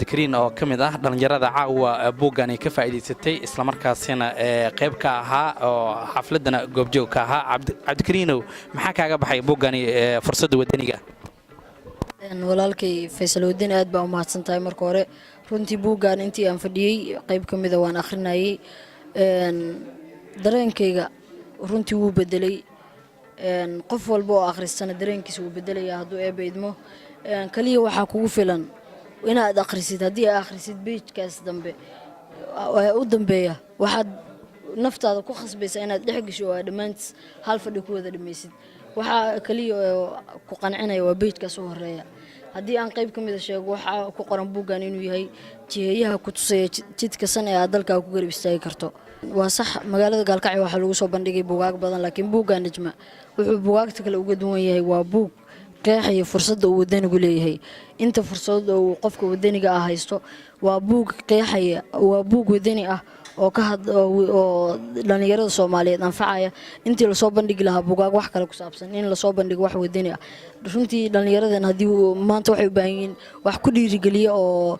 cabdikariin oo ka mid ah dhalinyarada caawa buugani ka faa'iideysatay isla markaasina qayb ka ahaa oo xafladana goobjoog ka ahaa cabdikariinow maxaa kaaga baxay buugani fursadda wadaniga walaalkay Faysal Wadani aad baa u mahadsantahay marka hore runtii buugan intii aan fadhiyay qayb ka mid ah waan akhrinayay dareenkayga runtii wuu bedelay qof walba oo akhristana dareenkiisa wuu bedelayaa hadduu eebaydmo kaliya waxaa kugu filan inaad akhrisid haddii aad akhrisid page-kaas dambe u dambeeya waxaad naftaada ku khasbaysaa inaad dhex gasho oo dhammaantiis hal fadhi ku wada dhamaysid waxaa kaliya ku qancinaya waa page-kaas u horeeya haddii aan qayb ka mid ah sheego waxaa ku qoran buugan inuu yahay jiheeyaha ku tusaya jidka san ee aad dalka ku garab istaagi karto waa sax magaalada Gaalkacyo waxa lagu soo bandhigay buugaag badan laakiin buugan Najma wuxuu buugaagta kale uga duwan yahay waa buug qeexaya fursadda uu wadanigu leeyahay inta fursad uu qofka wadaniga ah haysto waa buug qeexaya waa buug wadani ah oo ka oo dhalinyarada Soomaaliyeed anfacaya intii la soo bandhigi lahaa buugaag wax kale ku saabsan in la soo bandhigo wax wadani ah runtii dhalinyaradan hadii maanta waxay u baahan yihiin wax ku dhiirigeliya oo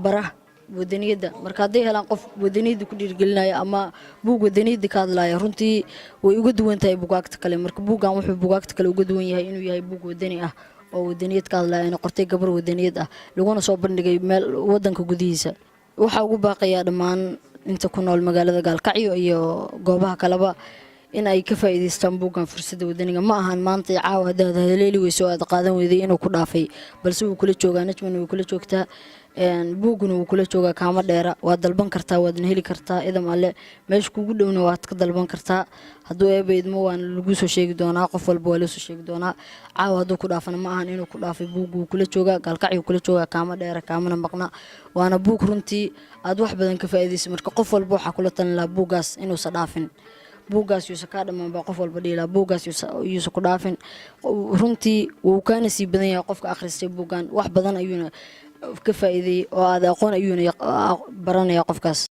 bara wadaniyada marka haday helaan qof wadaniyada ku dhiirigelinaya ama buug wadaniyada ka hadlaya runtii way uga duwan tahay buugaagta kale marka buugan wuxuu buugaagta kale uga duwan yahay inuu yahay buug wadani ah oo wadaniyad ka hadlaya in qortay gabar wadaniyad ah laguna soo bandhigay meel wadanka gudihiisa waxa ugu baaqaya dhamaan inta ku nool magaalada Gaalkacyo iyo goobaha kaleba in ay ka faa'iideystaan buugan fursadda wadaniga ma ahan maanta caawa hadaad haleeli weyso aad qaadan weyday inuu ku dhaafay balse uu kula joogaa Najman uu kula joogtaa buuguna uu kula joogaa kaama dheera waad dalban kartaa waadna heli kartaa idam alle meesha kugu dhowna waad ka dalban kartaa hadduu eebaydmo waan lagu soo sheegi doonaa qof walba waa la soo sheegi doonaa caawa hadduu ku dhaafana ma ahan inuu ku dhaafay buugu kula joogaa Gaalkacyo kula joogaa kaama dheera kaamana maqna waana buug runtii aad wax badan ka faa'iideysay marka qof walba waxa kula talin lahaa buugaas inuu dhaafin buugaas yuusa ka dhamaan baa qof walba dhila buugaas yuusa ku dhaafin runtii wuu ka nasiib badan yahay qofka akhristay buugan wax badan ayuuna ka faa'iideeyay oo aad aqoon ayuuna baranaya qofkaas